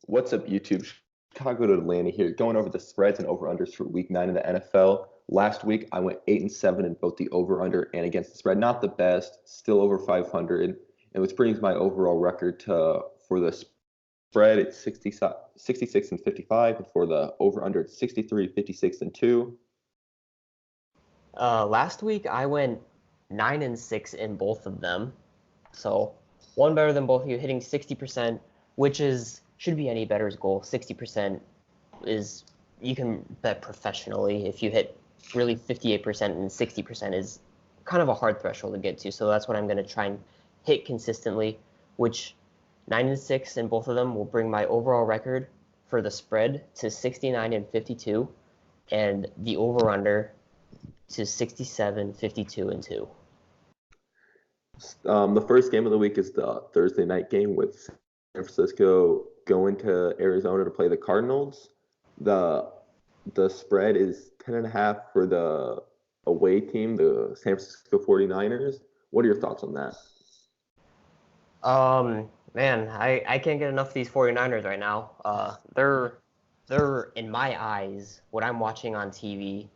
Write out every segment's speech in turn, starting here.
What's up, YouTube? Chicago to Atlanta here, going over the spreads and over-unders for Week 9 in the NFL. Last week, I went 8-7 in both the over-under and against the spread. Not the best, still over 500, and which brings my overall record to for the spread it's 66 and 55, and for the over-under it's 63, 56 and 2. Last week I went 9-6 in both of them, so one better than both of you, hitting 60%, which should be any bettor's goal. 60% is you can bet professionally. If you hit really 58% and 60% is kind of a hard threshold to get to. So that's what I'm going to try and hit consistently, which 9-6 in both of them will bring my overall record for the spread to 69 and 52, and the over/under to 67, 52 and 2. The first game of the week is the Thursday night game with San Francisco going to Arizona to play the Cardinals. The spread is 10.5 for the away team, the San Francisco 49ers. What are your thoughts on that? Man, I can't get enough of these 49ers right now. They're in my eyes, what I'm watching on TV,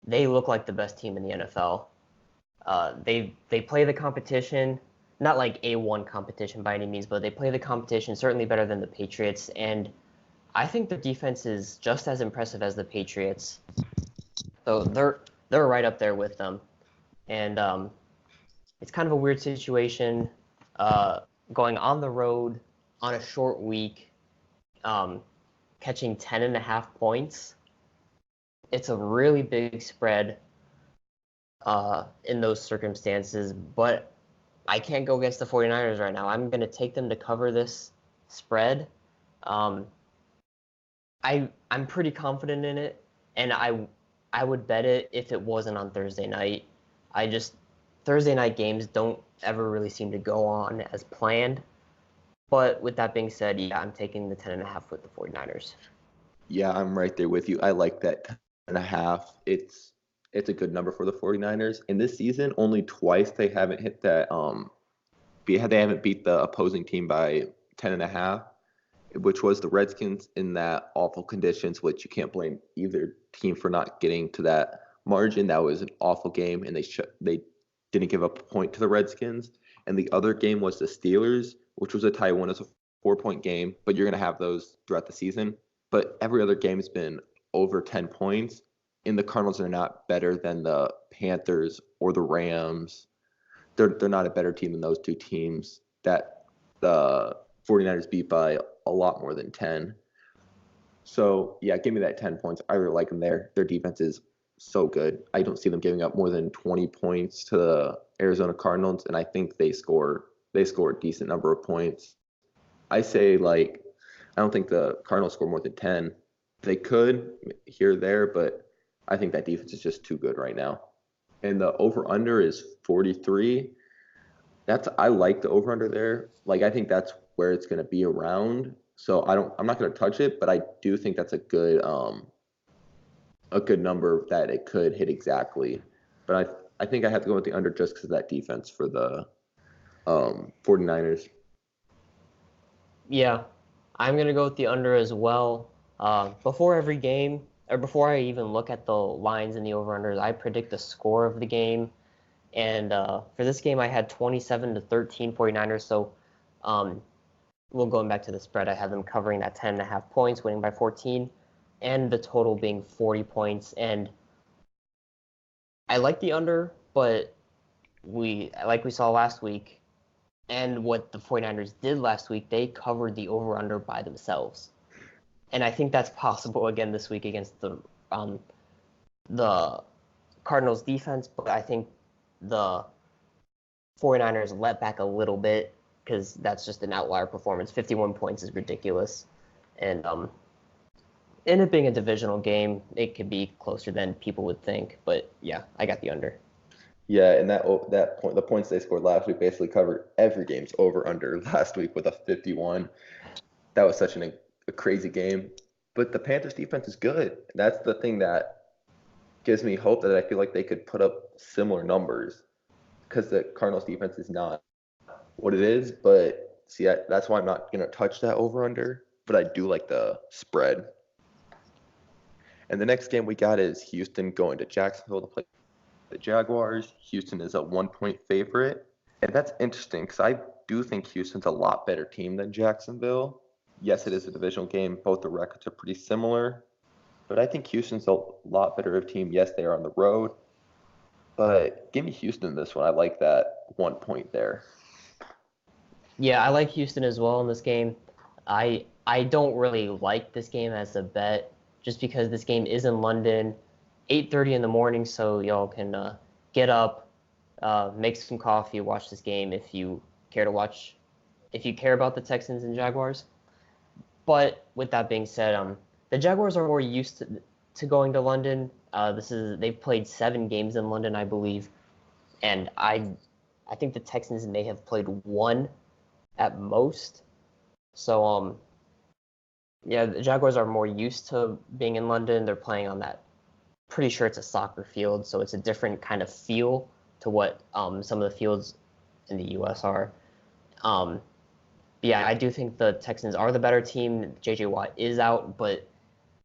they look like the best team in the NFL. They play the competition, not like A1 competition by any means, but they play the competition certainly better than the Patriots, and I think their defense is just as impressive as the Patriots. So they're right up there with them, and it's kind of a weird situation, going on the road on a short week, catching 10.5 points. It's a really big spread in those circumstances, but I can't go against the 49ers right now. I'm going to take them to cover this spread. I'm pretty confident in it, and I would bet it if it wasn't on Thursday night. Thursday night games don't ever really seem to go on as planned. But with that being said, yeah, I'm taking the 10.5 with the 49ers. Yeah, I'm right there with you. I like that 10.5. It's a good number for the 49ers. In this season, only twice they haven't hit that. They haven't beat the opposing team by 10.5, which was the Redskins in that awful conditions, which you can't blame either team for not getting to that margin. That was an awful game, and they didn't give up a point to the Redskins. And the other game was the Steelers, which was a tie one. It's a 4-point game, but you're going to have those throughout the season. But every other game has been over 10 points. And the Cardinals are not better than the Panthers or the Rams. They're not a better team than those two teams that the 49ers beat by a lot more than 10. So, yeah, give me that 10 points. I really like them there. Their defense is so good. I don't see them giving up more than 20 points to the Arizona Cardinals, and I think they score a decent number of points. I don't think the Cardinals score more than 10. They could here or there, but I think that defense is just too good right now. And the over-under is 43. I like the over-under there. I think that's where it's going to be around. So I'm not going to touch it, but I do think that's a good number that it could hit exactly. But I think I have to go with the under just because of that defense for the 49ers. Yeah, I'm going to go with the under as well. Before every game, or before I even look at the lines and the over-unders, I predict the score of the game. And for this game, I had 27-13 49ers. So, going back to the spread, I had them covering that 10.5 points, winning by 14, and the total being 40 points. And I like the under, but we saw last week, and what the 49ers did last week, they covered the over-under by themselves. And I think that's possible again this week against the Cardinals defense, but I think the 49ers let back a little bit because that's just an outlier performance. 51 points is ridiculous. And in it being a divisional game, it could be closer than people would think. But yeah, I got the under. Yeah, and the points they scored last week basically covered every game's over/under last week with a 51. That was such a crazy game. But the Panthers defense is good. That's the thing that gives me hope that I feel like they could put up similar numbers because the Cardinals defense is not what it is. But see, that's why I'm not going to touch that over/under. but I do like the spread. And the next game we got is Houston going to Jacksonville to play the Jaguars. Houston is a 1-point favorite. And that's interesting because I do think Houston's a lot better team than Jacksonville. Yes, it is a divisional game. Both the records are pretty similar. But I think Houston's a lot better of a team. Yes, they are on the road. But give me Houston this one. I like that 1 point there. Yeah, I like Houston as well in this game. I don't really like this game as a bet just because this game is in London, 8:30 in the morning, so y'all can get up, make some coffee, watch this game if you care to watch, if you care about the Texans and Jaguars. But with that being said, the Jaguars are more used to going to London. They've played 7 games in London, I believe, and I think the Texans may have played 1 at most. So yeah, the Jaguars are more used to being in London. They're playing on that. Pretty sure it's a soccer field, so it's a different kind of feel to what some of the fields in the U.S. are. Yeah, I do think the Texans are the better team. J.J. Watt is out, but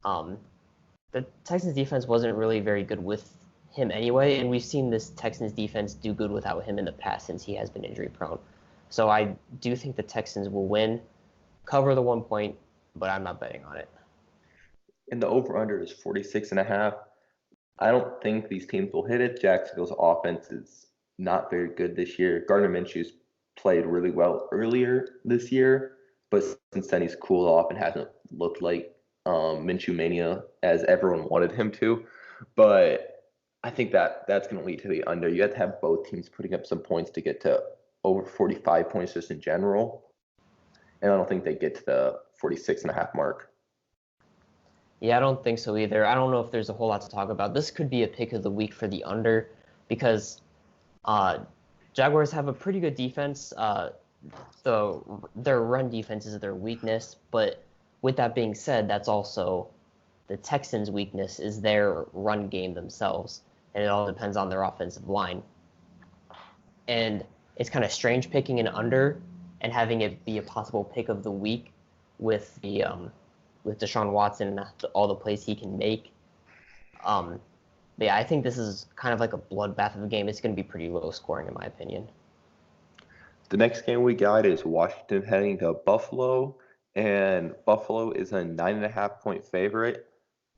the Texans defense wasn't really very good with him anyway, and we've seen this Texans defense do good without him in the past since he has been injury prone. So I do think the Texans will win, cover the 1 point, but I'm not betting on it. And the over-under is 46.5. I don't think these teams will hit it. Jacksonville's offense is not very good this year. Gardner Minshew's played really well earlier this year, but since then he's cooled off and hasn't looked like Minshew mania as everyone wanted him to. But I think that's going to lead to the under. You have to have both teams putting up some points to get to over 45 points just in general. And I don't think they get to the 46.5 mark. Yeah, I don't think so either. I don't know if there's a whole lot to talk about. This could be a pick of the week for the under because Jaguars have a pretty good defense. Their run defense is their weakness, but with that being said, that's also the Texans' weakness is their run game themselves, and it all depends on their offensive line. And it's kind of strange picking an under and having it be a possible pick of the week with the with Deshaun Watson and all the plays he can make. But yeah, I think this is kind of like a bloodbath of a game. It's going to be pretty low scoring in my opinion. The next game we got is Washington heading to Buffalo, and Buffalo is a 9.5-point favorite.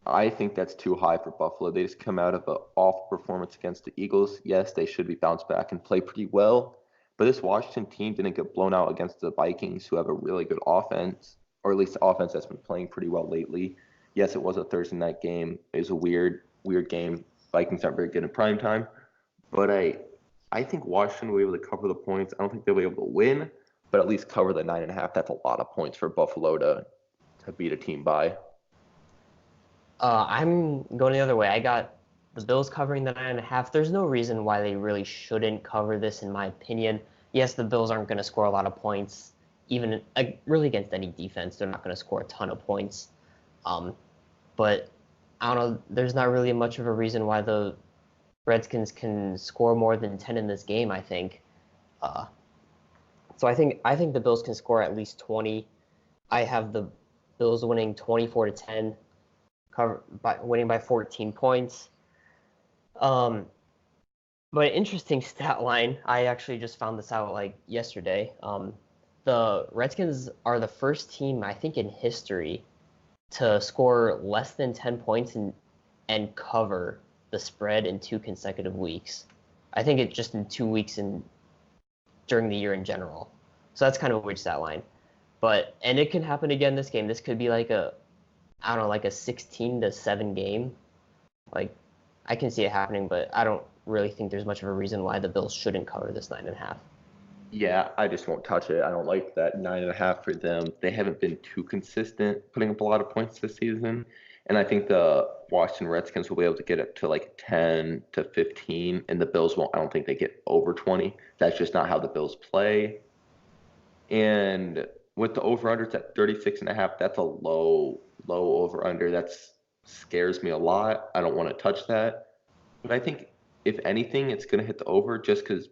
I think that's too high for Buffalo. They just come out of an awful performance against the Eagles. Yes, they should be bounced back and play pretty well, but this Washington team didn't get blown out against the Vikings, who have a really good offense, or at least the offense that's been playing pretty well lately. Yes, it was a Thursday night game. It was a weird game. Vikings aren't very good in prime time, but I think Washington will be able to cover the points. I don't think they'll be able to win, but at least cover the 9.5. That's a lot of points for Buffalo to beat a team by. I'm going the other way. I got the Bills covering the 9.5. There's no reason why they really shouldn't cover this, in my opinion. Yes, the Bills aren't going to score a lot of points, even really against any defense. They're not going to score a ton of points. But I don't know. There's not really much of a reason why the Redskins can score more than 10 in this game. I think. So I think the Bills can score at least 20. I have the Bills winning 24-10. Winning by 14 points. But an interesting stat line. I actually just found this out like yesterday. The Redskins are the first team, I think, in history to score less than 10 points and cover the spread in 2 consecutive weeks. I think it's just in 2 weeks during the year in general. So that's kind of a weird stat line. And it can happen again this game. This could be like a 16-7 game. Like, I can see it happening, but I don't really think there's much of a reason why the Bills shouldn't cover this 9.5. Yeah, I just won't touch it. I don't like that 9.5 for them. They haven't been too consistent putting up a lot of points this season. And I think the Washington Redskins will be able to get up to like 10 to 15, and the Bills won't. I don't think they get over 20. That's just not how the Bills play. And with the over-unders at 36.5, that's a low over-under. That scares me a lot. I don't want to touch that. But I think, if anything, it's going to hit the over just because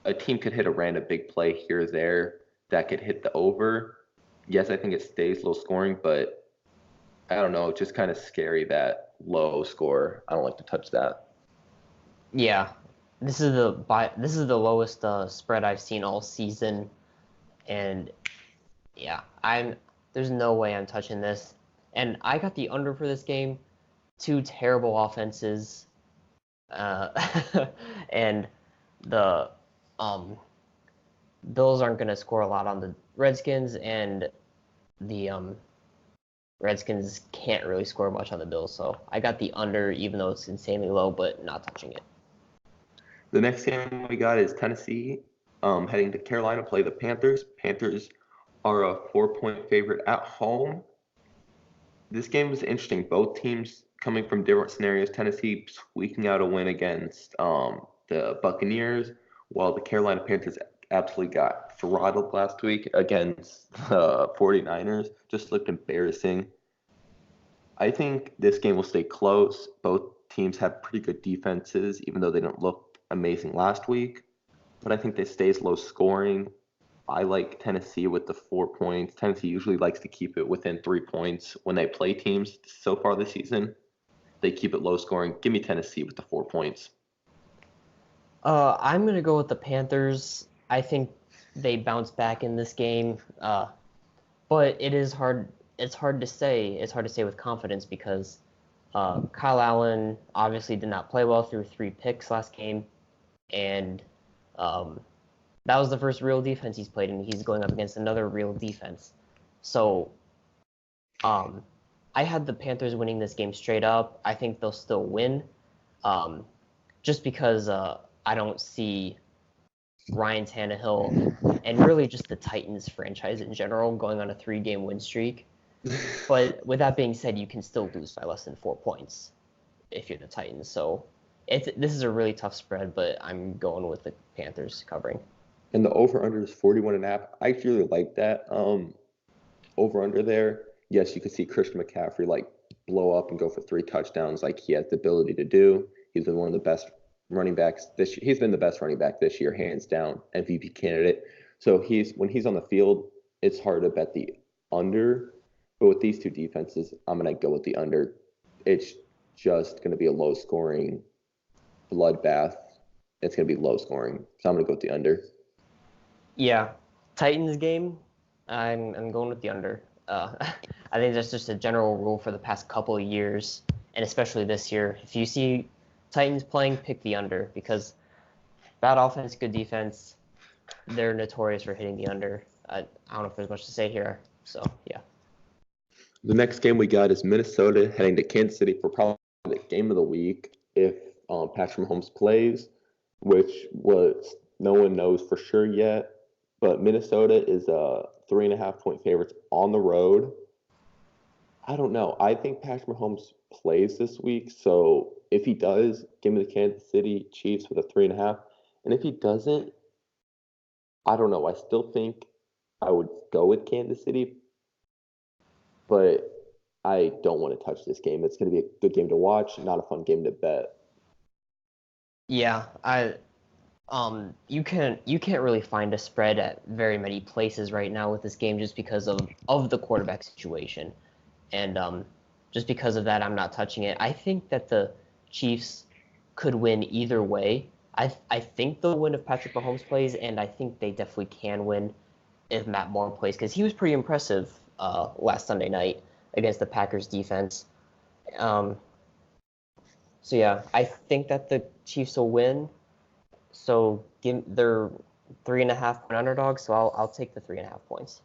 a team could hit a random big play here or there that could hit the over. yes, I think it stays low scoring, but I don't know, it's just kind of scary that low score. I don't like to touch that. Yeah, this is the lowest spread I've seen all season, and yeah, there's no way I'm touching this. And I got the under for this game. Two terrible offenses, uh, and the um, Bills aren't going to score a lot on the Redskins, and the Redskins can't really score much on the Bills. So I got the under, even though it's insanely low, but not touching it. The next game we got is Tennessee heading to Carolina, play the Panthers. Panthers are a 4-point favorite at home. This game was interesting. Both teams coming from different scenarios. Tennessee squeaking out a win against the Buccaneers, while the Carolina Panthers absolutely got throttled last week against the 49ers. Just looked embarrassing. I think this game will stay close. Both teams have pretty good defenses, even though they don't look amazing last week. But I think this stays low scoring. I like Tennessee with the 4 points. Tennessee usually likes to keep it within 3 points when they play teams so far this season. They keep it low scoring. Give me Tennessee with the 4 points. I'm gonna go with the Panthers. I think they bounce back in this game, but it is hard. It's hard to say. It's hard to say with confidence because Kyle Allen obviously did not play well through 3 picks last game, and um, that was the first real defense he's played, and he's going up against another real defense. So I had the Panthers winning this game straight up. I think they'll still win, just because I don't see Ryan Tannehill and really just the Titans franchise in general going on a 3-game win streak. But with that being said, you can still lose by less than 4 points if you're the Titans. So this is a really tough spread, but I'm going with the Panthers covering. And the over-under is 41.5. I actually really like that over-under there. Yes, you could see Christian McCaffrey like blow up and go for 3 touchdowns like he has the ability to do. He's been one of the best running backs this year. He's been the best running back this year, hands down, MVP candidate. So when he's on the field, it's hard to bet the under. But with these two defenses, I'm gonna go with the under. It's just gonna be a low scoring bloodbath. It's gonna be low scoring. So I'm gonna go with the under. Yeah, Titans game, I'm going with the under. I think that's just a general rule for the past couple of years, and especially this year. If you see Titans playing, pick the under because bad offense, good defense. They're notorious for hitting the under. I don't know if there's much to say here. So yeah. The next game we got is Minnesota heading to Kansas City for probably the game of the week if Patrick Mahomes plays, which no one knows for sure yet. But Minnesota is a 3.5-point favorites on the road. I don't know. I think Patrick Mahomes plays this week. So if he does, give me the Kansas City Chiefs with a 3.5. And if he doesn't, I don't know. I still think I would go with Kansas City, but I don't want to touch this game. It's going to be a good game to watch, not a fun game to bet. Yeah, you can't really find a spread at very many places right now with this game just because of the quarterback situation, and just because of that, I'm not touching it. I think that the Chiefs could win either way. I think they'll win if Patrick Mahomes plays, and I think they definitely can win if Matt Moore plays because he was pretty impressive last Sunday night against the Packers defense. So yeah, I think that the Chiefs will win. So they're 3.5-point underdogs. So I'll take the 3.5 points.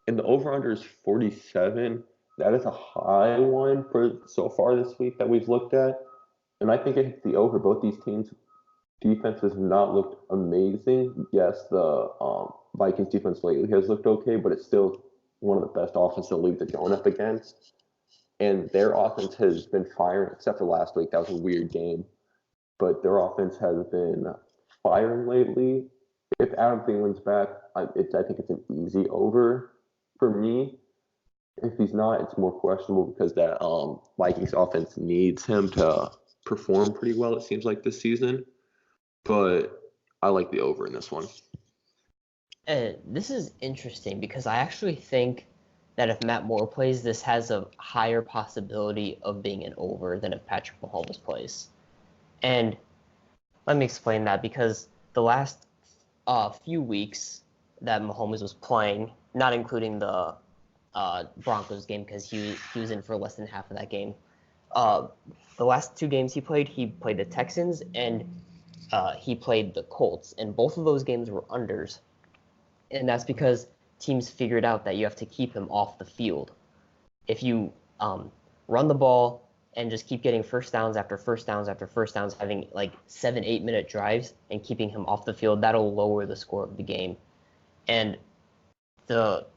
And the over/under is 47. That is a high one for so far this week that we've looked at, and I think it hits the over. Both these teams' defenses have not looked amazing. Yes, the Vikings defense lately has looked okay, but it's still one of the best offenses in the league they're going up against. And their offense has been firing, except for last week. That was a weird game. But their offense has been firing lately. If Adam Thielen's back, I think it's an easy over for me. If he's not, it's more questionable because that Vikings offense needs him to perform pretty well, it seems like, this season. But I like the over in this one. And this is interesting because I actually think that if Matt Moore plays, this has a higher possibility of being an over than if Patrick Mahomes plays. And let me explain that because the last few weeks that Mahomes was playing, not including the Broncos game because he was in for less than half of that game. Uh, the last two games he played the Texans and he played the Colts, and both of those games were unders. And that's because teams figured out that you have to keep him off the field. If you run the ball and just keep getting first downs after first downs after first downs, having like 7-8 minute drives and keeping him off the field, that'll lower the score of the game. And the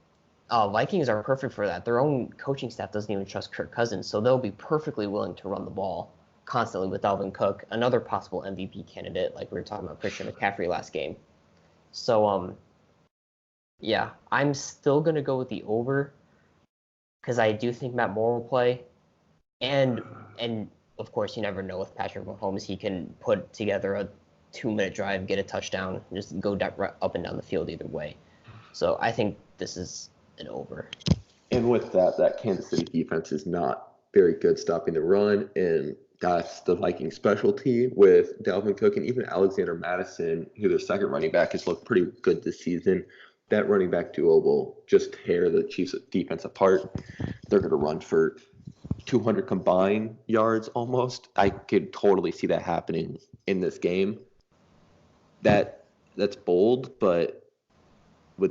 Vikings are perfect for that. Their own coaching staff doesn't even trust Kirk Cousins, so they'll be perfectly willing to run the ball constantly with Dalvin Cook, another possible MVP candidate, like we were talking about Christian McCaffrey last game. So yeah, I'm still gonna go with the over because I do think Matt Moore will play, and and of course you never know with Patrick Mahomes, he can put together a 2 minute drive, get a touchdown, just go up and down the field either way. So I think this is an over. And with that, that Kansas City defense is not very good stopping the run, and that's the Vikings specialty with Dalvin Cook and even Alexander Madison, who their second running back has looked pretty good this season. That running back duo will just tear the Chiefs defense apart. They're going to run for 200 combined yards almost. I could totally see that happening in this game. That's bold, but with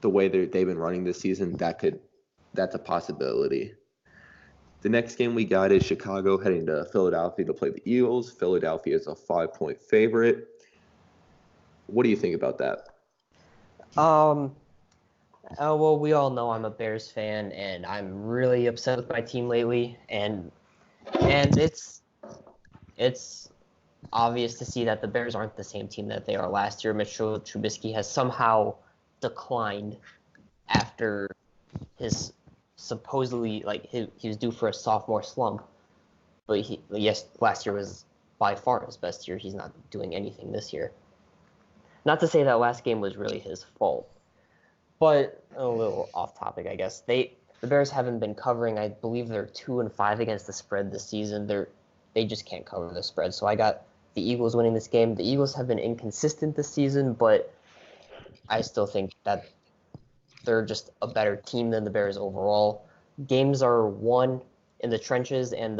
the way they've been running this season, that's a possibility. The next game we got is Chicago heading to Philadelphia to play the Eagles. Philadelphia is a 5-point favorite. What do you think about that? Well, we all know I'm a Bears fan, and I'm really upset with my team lately, and it's obvious to see that the Bears aren't the same team that they are last year. Mitchell Trubisky has somehow declined after his supposedly he was due for a sophomore slump, but last year was by far his best year. He's not doing anything this year. Not to say that last game was really his fault, but a little off topic, I guess. The Bears haven't been covering. I believe they're 2-5 against the spread this season. They just can't cover the spread. So I got the Eagles winning this game. The Eagles have been inconsistent this season, but I still think that they're just a better team than the Bears overall. Games are won in the trenches, and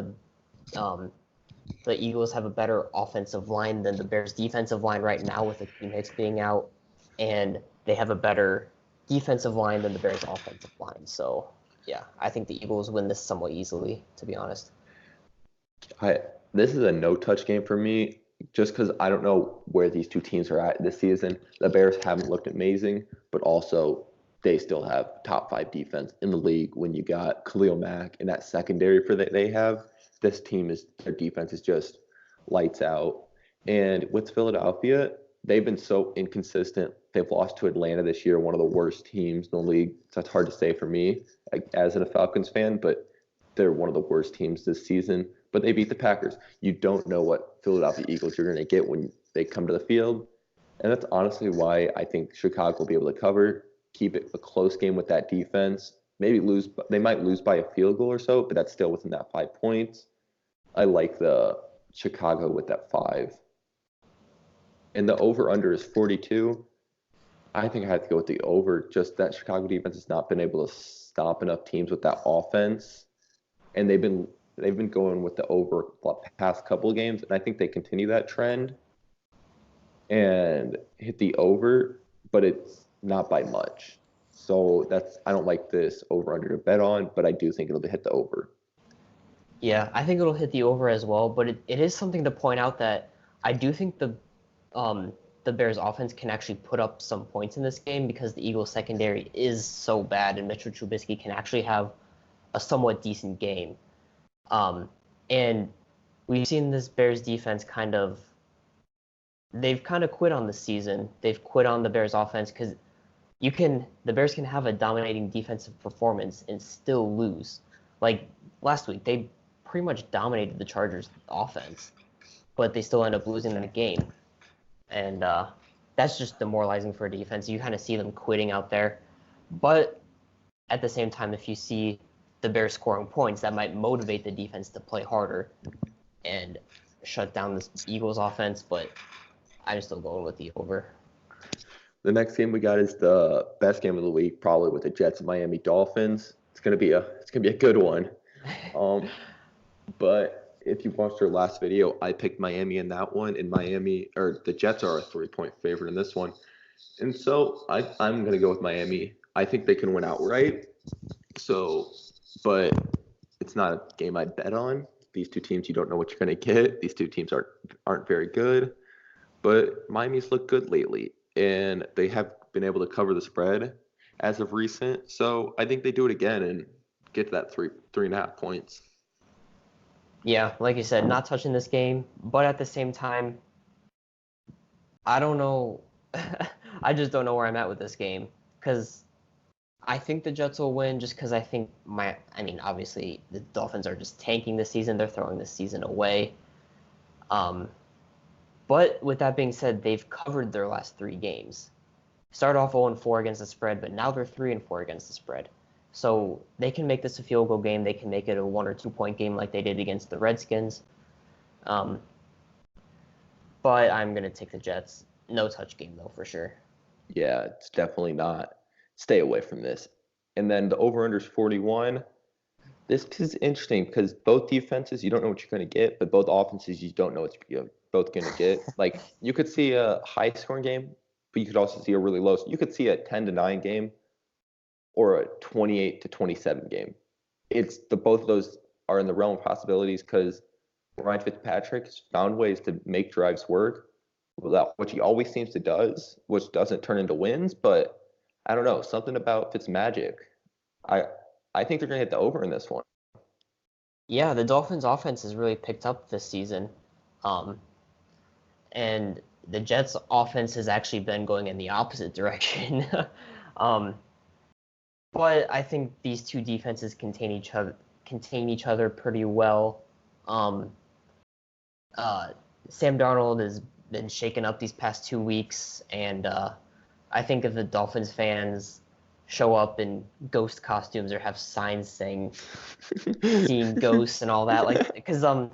the Eagles have a better offensive line than the Bears' defensive line right now with Akeem Hicks being out, and they have a better defensive line than the Bears' offensive line. So, yeah, I think the Eagles win this somewhat easily, to be honest. This is a no-touch game for me, just because I don't know where these two teams are at this season. The Bears haven't looked amazing, but also they still have top 5 defense in the league. When you got Khalil Mack and that secondary for that they have, their defense is just lights out. And with Philadelphia, they've been so inconsistent. They've lost to Atlanta this year, one of the worst teams in the league. So that's hard to say for me as a Falcons fan, but they're one of the worst teams this season. But they beat the Packers. You don't know what Philadelphia Eagles you're going to get when they come to the field. And that's honestly why I think Chicago will be able to cover, keep it a close game with that defense. Maybe lose. They might lose by a field goal or so, but that's still within that 5 points. I like the Chicago with that 5. And the over-under is 42. I think I have to go with the over. Just that Chicago defense has not been able to stop enough teams with that offense. And they've been going with the over the past couple of games, and I think they continue that trend and hit the over, but it's not by much. So I don't like this over under to bet on, but I do think it'll hit the over. Yeah, I think it'll hit the over as well, but it is something to point out that I do think the Bears offense can actually put up some points in this game because the Eagles secondary is so bad and Mitchell Trubisky can actually have a somewhat decent game. And we've seen this Bears defense they've kind of quit on the season. They've quit on the Bears offense because the Bears can have a dominating defensive performance and still lose. Like last week, they pretty much dominated the Chargers offense, but they still end up losing that game. And that's just demoralizing for a defense. You kind of see them quitting out there. But at the same time, if you see the Bears scoring points, that might motivate the defense to play harder and shut down this Eagles offense. But I'm still going with the over. The next game we got is the best game of the week, probably with the Jets and Miami Dolphins. It's gonna be a good one. But if you watched our last video, I picked Miami in that one, and the Jets are a 3-point favorite in this one. And so I'm gonna go with Miami. I think they can win outright. So, but it's not a game I'd bet on. These two teams, you don't know what you're gonna get. These two teams aren't very good. But Miami's looked good lately, and they have been able to cover the spread as of recent. So I think they do it again and get to that 3.5 points. Yeah, like you said, not touching this game, but at the same time, I don't know. I just don't know where I'm at with this game because I think the Jets will win just because I mean, obviously the Dolphins are just tanking this season. They're throwing this season away. But with that being said, they've covered their last 3 games. Start off 0-4 against the spread, but now they're 3-4 against the spread. So they can make this a field goal game. They can make it a 1 or 2 point game like they did against the Redskins. But I'm going to take the Jets. No touch game, though, for sure. Yeah, it's definitely not. Stay away from this. And then the over-under is 41. This is interesting because both defenses, you don't know what you're going to get, but both offenses, you don't know what you're both going to get. Like, you could see a high-scoring game, but you could also see a really low. You could see a 10-9 game or a 28-27 game. Both of those are in the realm of possibilities because Ryan Fitzpatrick has found ways to make drives work, which he always seems to does, which doesn't turn into wins. But I don't know, something about Fitzmagic. I think they're going to hit the over in this one. Yeah, the Dolphins' offense has really picked up this season. And the Jets' offense has actually been going in the opposite direction. But I think these two defenses contain each other pretty well. Sam Darnold has been shaken up these past 2 weeks, and I think if the Dolphins fans show up in ghost costumes or have signs saying seeing ghosts and all that, like because the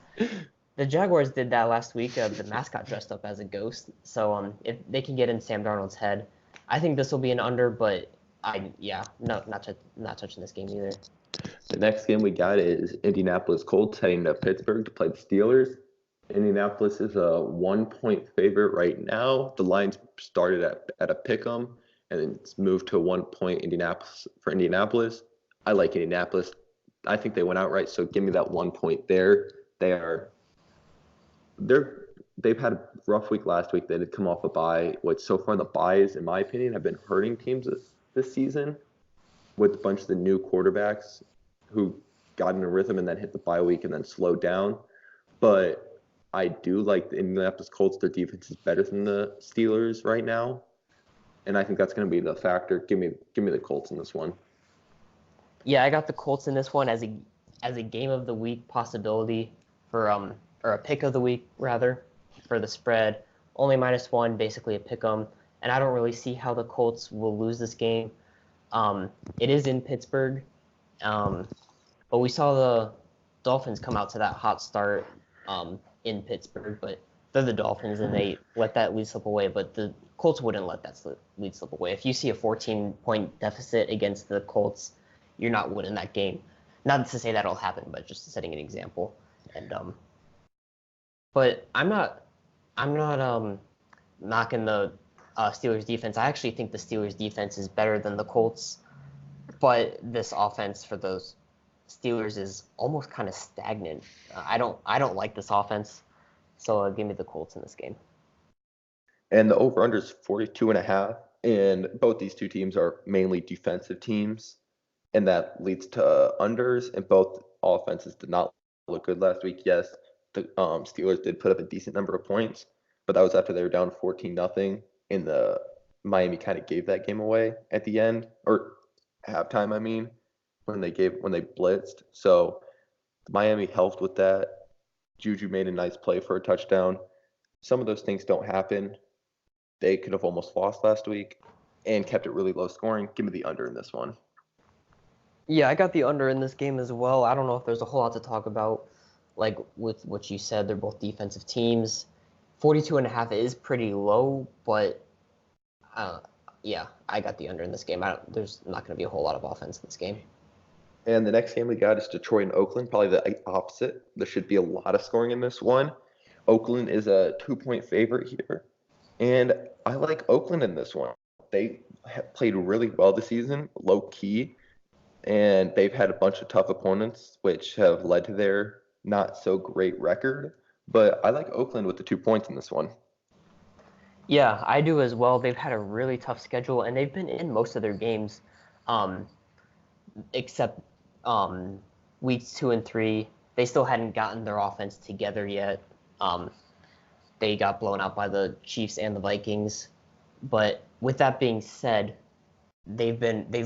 Jaguars did that last week. The mascot dressed up as a ghost, so if they can get in Sam Darnold's head, I think this will be an under. But not touching this game either. The next game we got is Indianapolis Colts heading to Pittsburgh to play the Steelers. Indianapolis is a 1-point favorite right now. The lines started at a pick 'em, and then it's moved to a 1-point for Indianapolis. I like Indianapolis. I think they went outright, so give me that 1 point there. They've had a rough week last week. They did come off a bye, which so far the byes, in my opinion, have been hurting teams this season with a bunch of the new quarterbacks who got in a rhythm and then hit the bye week and then slowed down. But I do like the Indianapolis Colts. Their defense is better than the Steelers right now, and I think that's going to be the factor. Give me the Colts in this one. Yeah, I got the Colts in this one as a game of the week possibility for or a pick of the week rather for the spread. Only -1, basically a pick 'em, and I don't really see how the Colts will lose this game. It is in Pittsburgh, but we saw the Dolphins come out to that hot start in Pittsburgh, but they're the Dolphins and they let that lead slip away. But the Colts wouldn't let that lead slip away. If you see a 14-point deficit against the Colts, you're not winning that game. Not to say that'll happen, but just setting an example. And but I'm not knocking the Steelers defense. I actually think the Steelers defense is better than the Colts, but this offense for those Steelers is almost kind of stagnant. I don't like this offense, so give me the Colts in this game. And the over/under is 42.5, and both these two teams are mainly defensive teams, and that leads to unders. And both offenses did not look good last week. Yes, the Steelers did put up a decent number of points, but that was after they were down 14-0, and the Miami kind of gave that game away at the end, or halftime, I mean, when they blitzed. So Miami helped with that. Juju made a nice play for a touchdown. Some of those things don't happen they could have almost lost last week and kept it really low scoring. Give me the under in this one. Yeah, I got the under in this game as well. I don't know if there's a whole lot to talk about. Like with what you said, they're both defensive teams. 42.5 is pretty low, but yeah, I got the under in this game. There's not going to be a whole lot of offense in this game. And the next game we got is Detroit and Oakland, probably the opposite. There should be a lot of scoring in this one. Oakland is a 2-point favorite here. And I like Oakland in this one. They have played really well this season, low key, and they've had a bunch of tough opponents, which have led to their not so great record. But I like Oakland with the 2 points in this one. Yeah, I do as well. They've had a really tough schedule, and they've been in most of their games, um, except weeks 2 and 3. They still hadn't gotten their offense together yet. They got blown out by the Chiefs and the Vikings. But with that being said, they've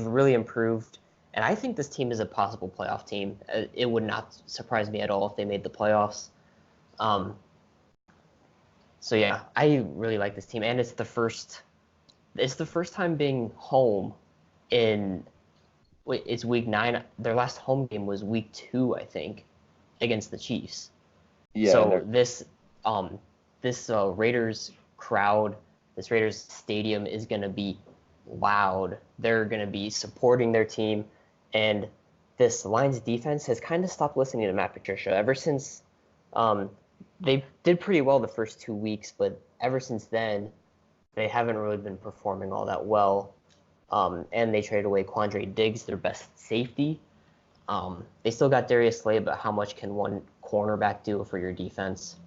really improved, and I think this team is a possible playoff team. It would not surprise me at all if they made the playoffs. So yeah, I really like this team, and it's the first time being home in. It's week 9. Their last home game was week 2, I think, against the Chiefs. Yeah. So this Raiders crowd, this Raiders stadium is going to be loud. They're going to be supporting their team, and this Lions defense has kind of stopped listening to Matt Patricia ever since. They did pretty well the first 2 weeks, but ever since then, they haven't really been performing all that well. And they traded away Quandre Diggs, their best safety. They still got Darius Slay, but how much can one cornerback do for your defense?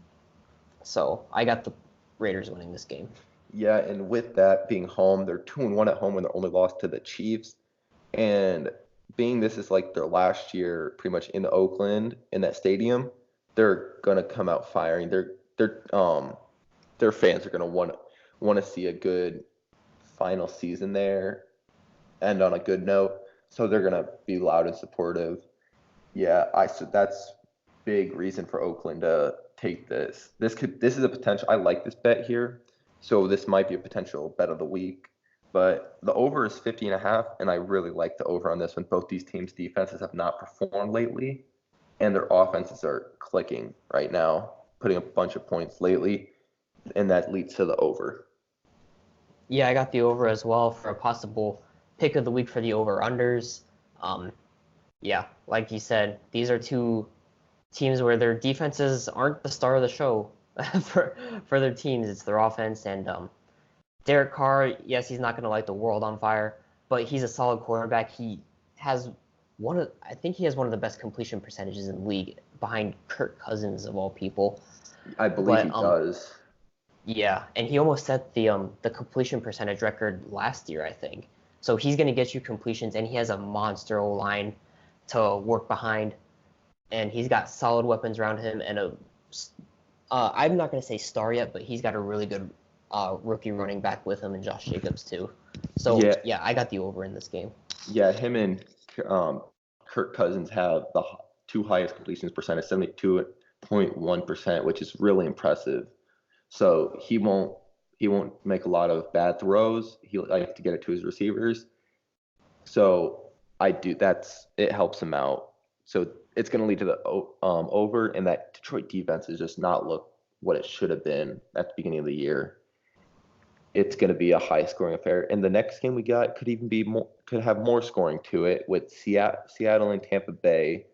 So I got the Raiders winning this game. Yeah, and with that being home, they're 2-1 at home when they're only lost to the Chiefs. And being this is like their last year pretty much in Oakland in that stadium, they're gonna come out firing. Their fans are gonna want to see a good final season there, end on a good note. So they're gonna be loud and supportive. Yeah, so that's big reason for Oakland to take this. This is a potential. I like this bet here, so this might be a potential bet of the week. But the over is 50.5, and I really like the over on this one. Both these teams' defenses have not performed lately, and their offenses are clicking right now, putting a bunch of points lately, and that leads to the over. Yeah, I got the over as well for a possible pick of the week for the over-unders. Yeah, like you said, these are two teams where their defenses aren't the star of the show for their teams. It's their offense, and Derek Carr, yes, he's not going to light the world on fire, but he's a solid quarterback. He has I think he has one of the best completion percentages in the league, behind Kirk Cousins of all people. I believe he does. Yeah, and he almost set the completion percentage record last year, I think. So he's going to get you completions, and he has a monster O-line to work behind, and he's got solid weapons around him, and I'm not going to say star yet, but he's got a really good rookie running back with him, and Josh Jacobs too. So yeah, I got the over in this game. Yeah, him and Kirk Cousins have the 2 highest completions percentage, 72.1%, which is really impressive. So he won't make a lot of bad throws. He likes to get it to his receivers. So it helps him out. So it's going to lead to the over, and that Detroit defense has just not looked what it should have been at the beginning of the year. It's going to be a high-scoring affair, and the next game we got could have more scoring to it with Seattle and Tampa Bay.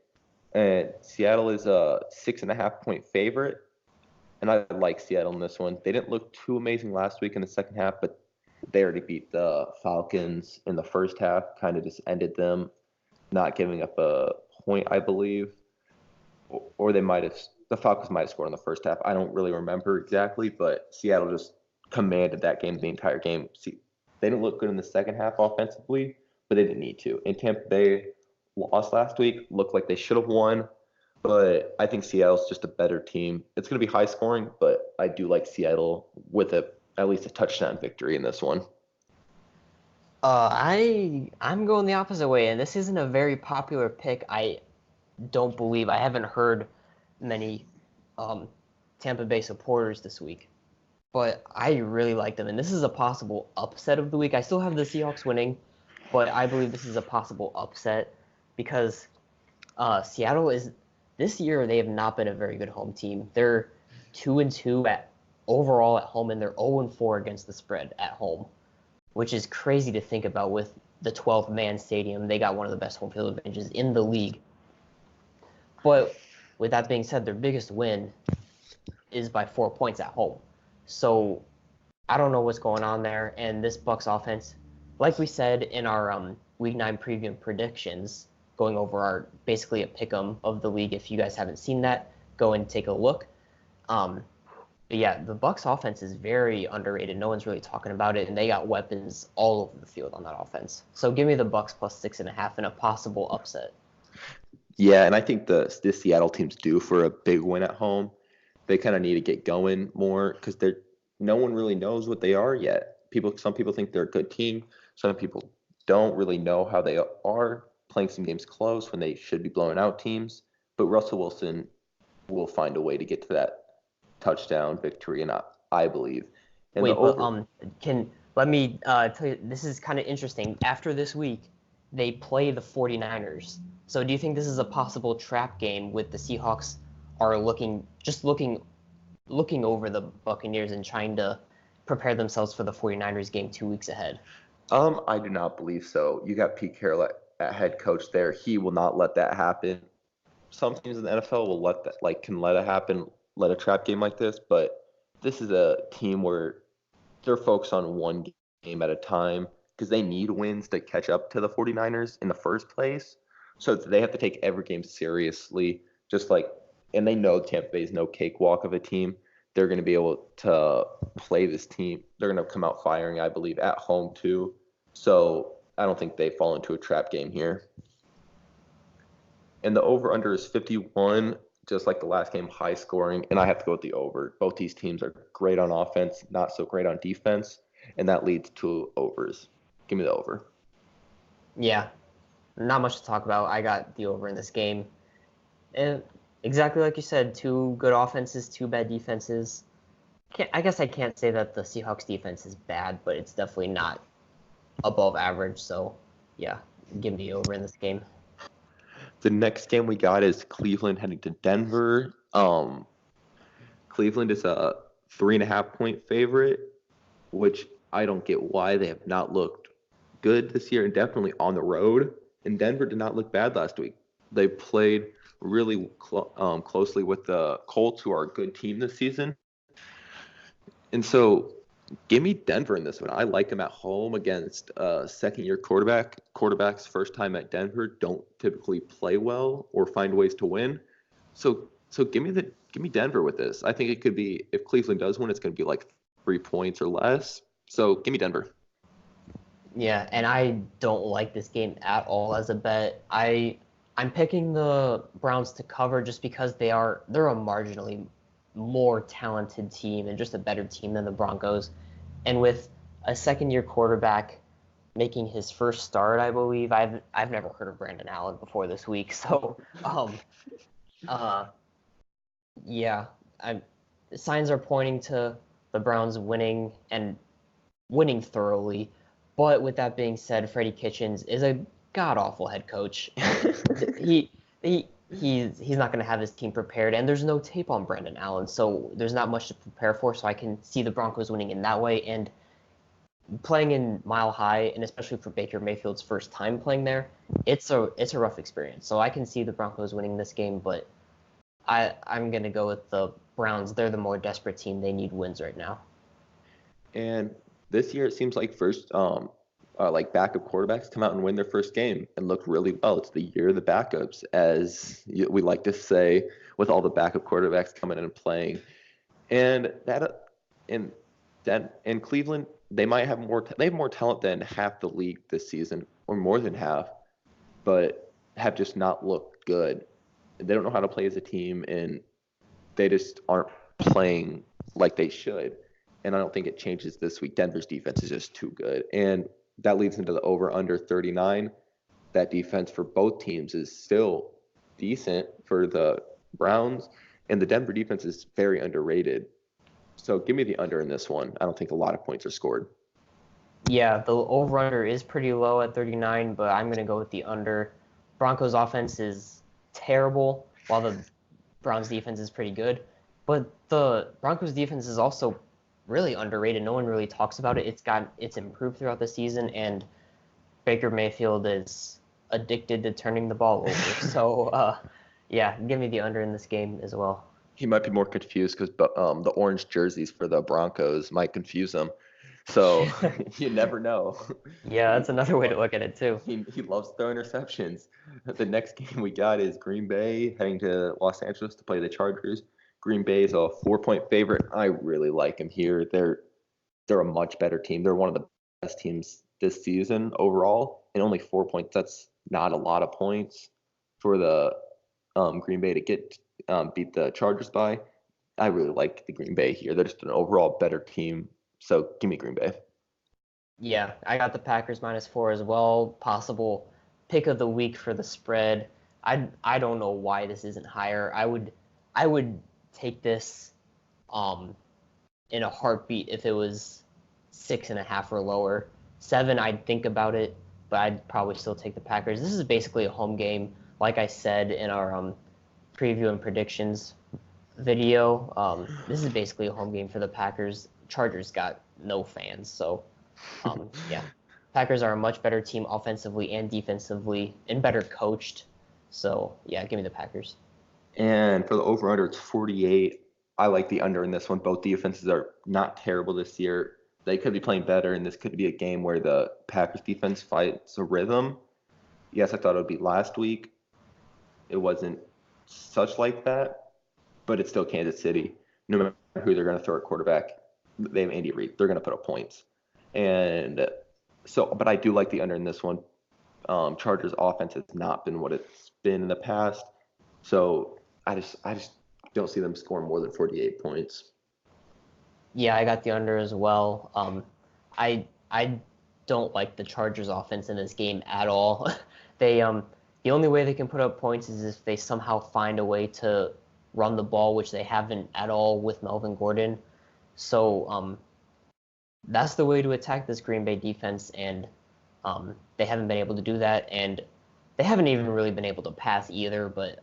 And Seattle is a 6.5-point favorite. And I like Seattle in this one. They didn't look too amazing last week in the second half, but they already beat the Falcons in the first half, kind of just ended them, not giving up a point, I believe. Or the Falcons might have scored in the first half. I don't really remember exactly, but Seattle just commanded that game the entire game. See, they didn't look good in the second half offensively, but they didn't need to. And Tampa Bay lost last week, looked like they should have won. But I think Seattle's just a better team. It's going to be high scoring, but I do like Seattle with at least a touchdown victory in this one. I'm going the opposite way, and this isn't a very popular pick. I haven't heard many Tampa Bay supporters this week. but I really like them, and this is a possible upset of the week. I still have the Seahawks winning, but I believe this is a possible upset because Seattle is this year they have not been a very good home team. They're 2-2 at overall at home, and they're 0-4 against the spread at home, which is crazy to think about with the 12-man stadium. They got one of the best home field advantages in the league. But with that being said, their biggest win is by 4 points at home. So I don't know what's going on there. And this Bucks offense, like we said in our Week 9 preview and predictions, going over our basically a pick'em of the league. If you guys haven't seen that, go and take a look. But yeah, the Bucks offense is very underrated. No one's really talking about it, and they got weapons all over the field on that offense. So give me the Bucks plus 6.5 in a possible upset. Yeah, and I think the Seattle team's due for a big win at home. They kind of need to get going more because no one really knows what they are yet. Some people think they're a good team. Some people don't really know how they are, playing some games close when they should be blowing out teams. But Russell Wilson will find a way to get to that touchdown victory, and I believe. And Wait, but let me tell you, this is kind of interesting. After this week, they play the 49ers. So do you think this is a possible trap game with the Seahawks are looking over the Buccaneers and trying to prepare themselves for the 49ers game 2 weeks ahead? I do not believe so. You got Pete Carroll at head coach there. He will not let that happen. Some teams in the NFL will can let it happen, let a trap game like this, but this is a team where they're focused on one game at a time because they need wins to catch up to the 49ers in the first place. So they have to take every game seriously, and they know Tampa Bay is no cakewalk of a team. They're going to be able to play this team. They're going to come out firing, I believe, at home too. So I don't think they fall into a trap game here. And the over-under is 51, just like the last game, high scoring. And I have to go with the over. Both these teams are great on offense, not so great on defense. And that leads to overs. Give me the over. Yeah, not much to talk about. I got the over in this game. And exactly like you said, 2 good offenses, 2 bad defenses. I guess I can't say that the Seahawks defense is bad, but it's definitely not above average. So, yeah, give me over in this game. The next game we got is Cleveland heading to Denver. Cleveland is a 3.5-point favorite, which I don't get why they have not looked good this year, and definitely on the road. And Denver did not look bad last week. They played really closely with the Colts, who are a good team this season. And so give me Denver in this one. I like them at home against a second-year quarterback. Quarterbacks first time at Denver don't typically play well or find ways to win. So give me Denver with this. I think it could be, if Cleveland does win, it's going to be like 3 points or less. So give me Denver. Yeah, and I don't like this game at all as a bet. I'm picking the Browns to cover just because they're a marginally more talented team and just a better team than the Broncos. And with a second-year quarterback making his first start, I believe I've never heard of Brandon Allen before this week. So, yeah, signs are pointing to the Browns winning and winning thoroughly. But with that being said, Freddie Kitchens is a god-awful head coach. He's not going to have his team prepared, and there's no tape on Brandon Allen, so there's not much to prepare for. So I can see the Broncos winning in that way, and playing in Mile High, and especially for Baker Mayfield's first time playing there, it's a rough experience. So I can see the Broncos winning this game, but I'm going to go with the Browns. They're the more desperate team. They need wins right now. And this year it seems like backup quarterbacks come out and win their first game and look really well. It's the year of the backups, as we like to say, with all the backup quarterbacks coming in and playing. And in Cleveland, they have more talent than half the league this season, or more than half, but have just not looked good. They don't know how to play as a team, and they just aren't playing like they should. And I don't think it changes this week. Denver's defense is just too good. And that leads into the over-under 39. That defense for both teams is still decent for the Browns, and the Denver defense is very underrated. So give me the under in this one. I don't think a lot of points are scored. Yeah, the over-under is pretty low at 39, but I'm going to go with the under. Broncos offense is terrible, while the Browns defense is pretty good. But the Broncos defense is also really underrated. No one really talks about it. It's improved throughout the season, and Baker Mayfield is addicted to turning the ball over. So yeah, give me the under in this game as well. He might be more confused because the orange jerseys for the Broncos might confuse him. So you never know. Yeah, He, that's another way to look at it too. he loves throwing interceptions. The next game we got is Green Bay heading to Los Angeles to play the Chargers. Green Bay is a 4-point favorite. I really like them here. They're a much better team. They're one of the best teams this season overall, and only 4 points. That's not a lot of points for the Green Bay to get beat the Chargers by. I really like the Green Bay here. They're just an overall better team. So give me Green Bay. Yeah, I got the Packers -4 as well. Possible pick of the week for the spread. I don't know why this isn't higher. I would take this in a heartbeat if it was 6.5 or lower. 7, I'd think about it, but I'd probably still take the Packers. This is basically a home game, like I said in our preview and predictions video. This is basically a home game for the Packers. Chargers got no fans, so yeah. Packers are a much better team offensively and defensively, and better coached. So yeah, give me the Packers. And for the over under, it's 48. I like the under in this one. Both defenses are not terrible this year. They could be playing better, and this could be a game where the Packers defense fights a rhythm. Yes, I thought it would be last week. It wasn't such like that, but it's still Kansas City. No matter who they're going to throw at quarterback, they have Andy Reid. They're going to put up points. And so, but I do like the under in this one. Chargers offense has not been what it's been in the past. So I just don't see them scoring more than 48 points. Yeah, I got the under as well. I don't like the Chargers offense in this game at all. They the only way they can put up points is if they somehow find a way to run the ball, which they haven't at all with Melvin Gordon. So that's the way to attack this Green Bay defense, and they haven't been able to do that, and they haven't even really been able to pass either. But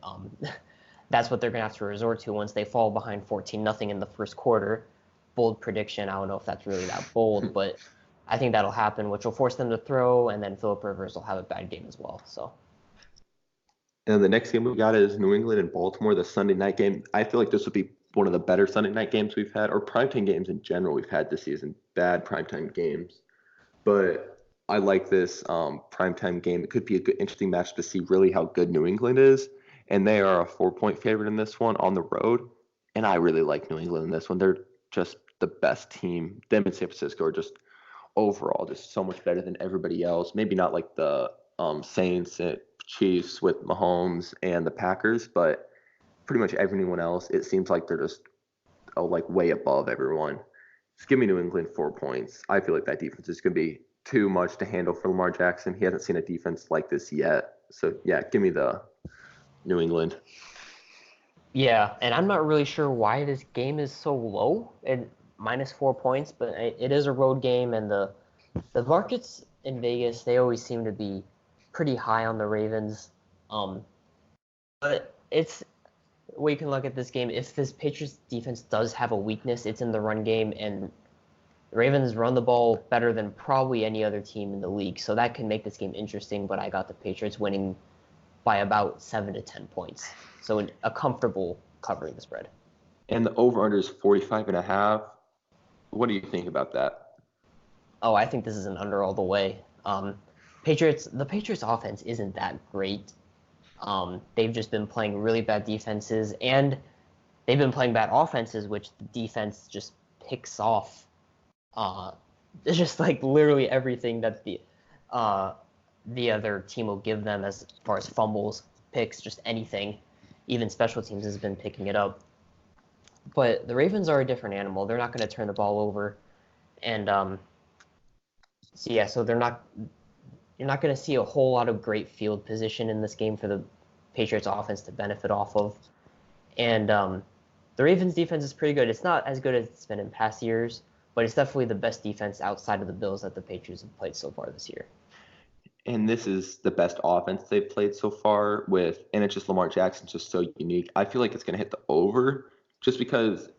that's what they're gonna have to resort to once they fall behind 14-0 in the first quarter. Bold prediction. I don't know if that's really that bold, but I think that'll happen, which will force them to throw, and then Philip Rivers will have a bad game as well. So And the next game we got is New England and Baltimore, the Sunday night game. I feel like this would be one of the better Sunday night games we've had, or primetime games in general we've had this season. Bad primetime games. But I like this primetime game. It could be a good, interesting match to see really how good New England is. And they are a 4-point favorite in this one on the road. And I really like New England in this one. They're just the best team. Them and San Francisco are just overall just so much better than everybody else. Maybe not like the Saints and Chiefs with Mahomes and the Packers, but pretty much everyone else, it seems like they're just like way above everyone. Just give me New England 4 points. I feel like that defense is going to be too much to handle for Lamar Jackson. He hasn't seen a defense like this yet. So yeah, give me the New England. yeah, and I'm not really sure why this game is so low at -4 points, but it is a road game, and the markets in Vegas, they always seem to be pretty high on the Ravens. But it's we can look at this game. If this Patriots defense does have a weakness, it's in the run game, and the Ravens run the ball better than probably any other team in the league. So that can make this game interesting, but I got the Patriots winning by about 7 to 10 points. So a comfortable covering the spread. And the over-under is 45.5. What do you think about that? Oh, I think this is an under all the way. The Patriots offense isn't that great. They've just been playing really bad defenses, and they've been playing bad offenses, which the defense just picks off. It's just like literally everything that the other team will give them as far as fumbles, picks, just anything. Even special teams has been picking it up. But the Ravens are a different animal. They're not going to turn the ball over, and so you're not going to see a whole lot of great field position in this game for the Patriots offense to benefit off of. And The Ravens defense is pretty good. It's not as good as it's been in past years, but it's definitely the best defense outside of the Bills that the Patriots have played so far this year. And this is the best offense they've played so far and it's just Lamar Jackson's just so unique. I feel like it's going to hit the over just because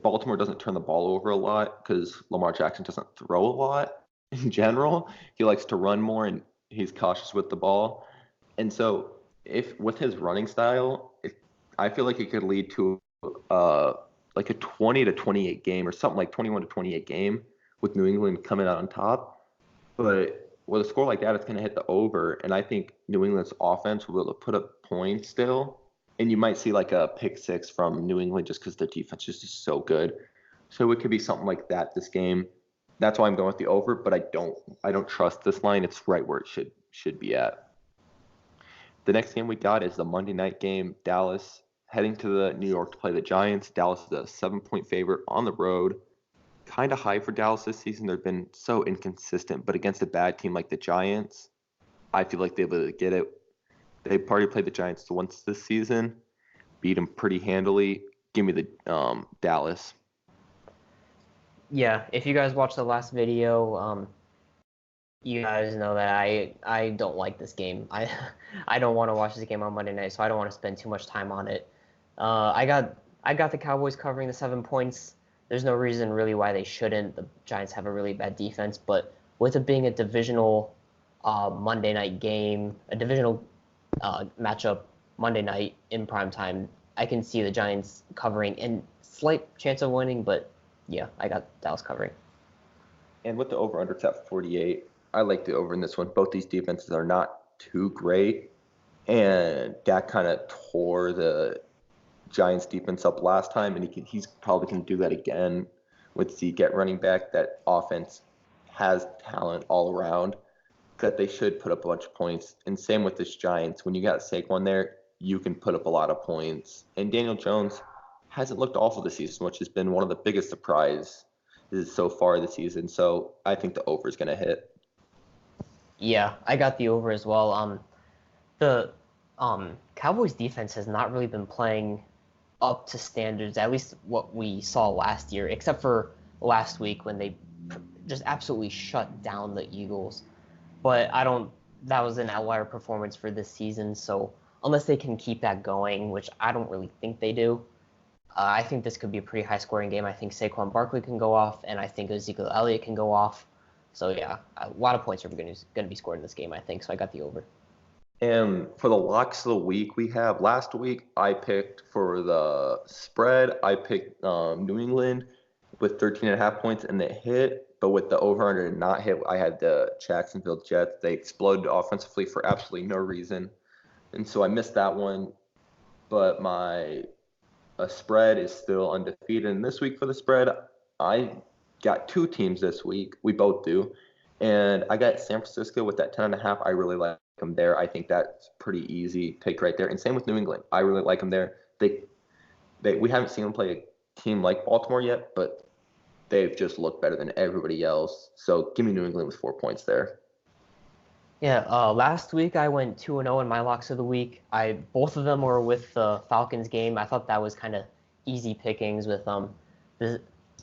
Baltimore doesn't turn the ball over a lot because Lamar Jackson doesn't throw a lot in general. He likes to run more and he's cautious with the ball. And so if with his running style, I feel like it could lead to like a 20 to 28 game or something like 21 to 28 game with New England coming out on top. But with a score like that, it's going to hit the over. And I think New England's offense will be able to put up points still. And you might see like a pick six from New England just because their defense is just so good. So it could be something like that this game. That's why I'm going with the over, but I don't trust this line. It's right where it should be at. The next game we got is the Monday night game. Dallas heading to the New York to play the Giants. Dallas is a 7-point favorite on the road. Kind of high for Dallas this season. They've been so inconsistent, but against a bad team like the Giants, I feel like they'll be able to get it. They've already played the Giants once this season, beat them pretty handily. Give me the Dallas. Yeah, if you guys watched the last video, you guys know that I don't like this game. I don't want to watch this game on Monday night, so I don't want to spend too much time on it. I got the Cowboys covering the 7 points. There's no reason really why they shouldn't. The Giants have a really bad defense, but with it being a divisional Monday night game, a divisional matchup Monday night in prime time, I can see the Giants covering and slight chance of winning, but yeah, I got Dallas covering. And with the over-under at 48, I like the over in this one. Both these defenses are not too great, and Dak kind of tore the Giants defense up last time, and he's probably going to do that again with Zeke at running back. That offense has talent all around that they should put up a bunch of points. And same with this Giants. When you got Saquon there, you can put up a lot of points. And Daniel Jones hasn't looked awful this season, which has been one of the biggest surprises so far this season. So I think the over is going to hit. Yeah, I got the over as well. The Cowboys defense has not really been playing up to standards, at least what we saw last year, except for last week when they just absolutely shut down the Eagles. But that was an outlier performance for this season, so unless they can keep that going, which I don't really think they do, I think this could be a pretty high scoring game. I think Saquon Barkley can go off, and I think Ezekiel Elliott can go off. So yeah, a lot of points are going to be scored in this game, I think. So I got the over. And for the locks of the week, we have last week I picked for the spread. I picked New England with 13.5 points, and they hit. But with the over-under not hit, I had the Jacksonville Jets. They exploded offensively for absolutely no reason, and so I missed that one. But my spread is still undefeated. And this week for the spread, I got two teams this week. We both do. And I got San Francisco with that 10.5. I really like them there. I think that's pretty easy pick right there. And same with New England. I really like them there. We haven't seen them play a team like Baltimore yet, but they've just looked better than everybody else. So give me New England with 4 points there. Yeah, last week I went 2-0 in my locks of the week. Both of them were with the Falcons game. I thought that was kind of easy pickings with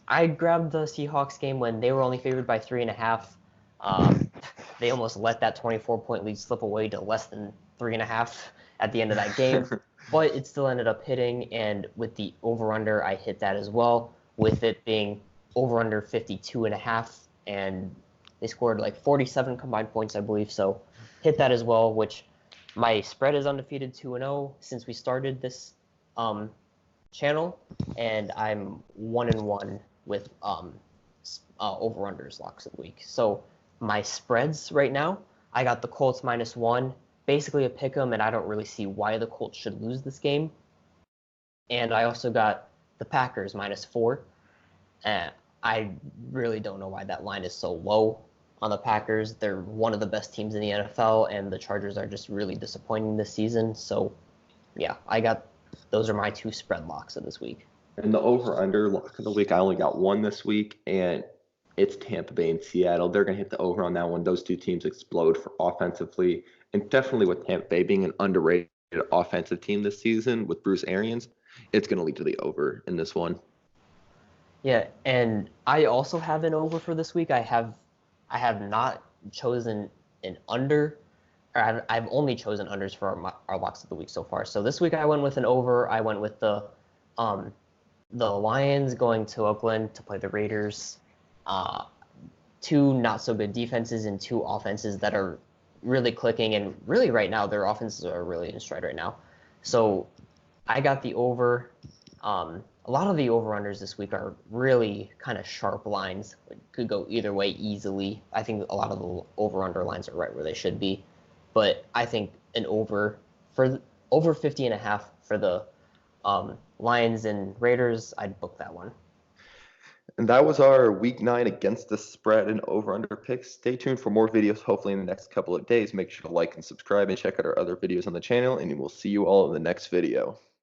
I grabbed the Seahawks game when they were only favored by 3.5. They almost let that 24-point lead slip away to less than 3.5 at the end of that game, but it still ended up hitting. And with the over/under, I hit that as well, with it being over/under 52.5, and they scored like 47 combined points, I believe. So hit that as well, which my spread is undefeated 2-0 since we started this channel, and I'm 1-1 with over-unders locks of the week. So my spreads right now, I got the Colts -1, basically a pick 'em, and I don't really see why the Colts should lose this game. And I also got the Packers -4. I really don't know why that line is so low on the Packers. They're one of the best teams in the NFL, and the Chargers are just really disappointing this season. So, yeah, those are my two spread locks of this week. And the over-under lock of the week, I only got one this week, and it's Tampa Bay and Seattle. They're going to hit the over on that one. Those two teams explode for offensively, and definitely with Tampa Bay being an underrated offensive team this season with Bruce Arians, it's going to lead to the over in this one. Yeah, and I also have an over for this week. I have not chosen an under, or I've only chosen unders for our locks of the week so far. So this week I went with an over. I went with the Lions going to Oakland to play the Raiders. Two not so good defenses and two offenses that are really clicking, and really right now their offenses are really in stride right now. So I got the over. A lot of the over-unders this week are really kind of sharp lines. It could go either way easily. I think a lot of the over-under lines are right where they should be. But I think an over 50.5 for the Lions and Raiders, I'd book that one. And that was our week 9 against the spread and over-under picks. Stay tuned for more videos, hopefully in the next couple of days. Make sure to like and subscribe and check out our other videos on the channel, and we'll see you all in the next video.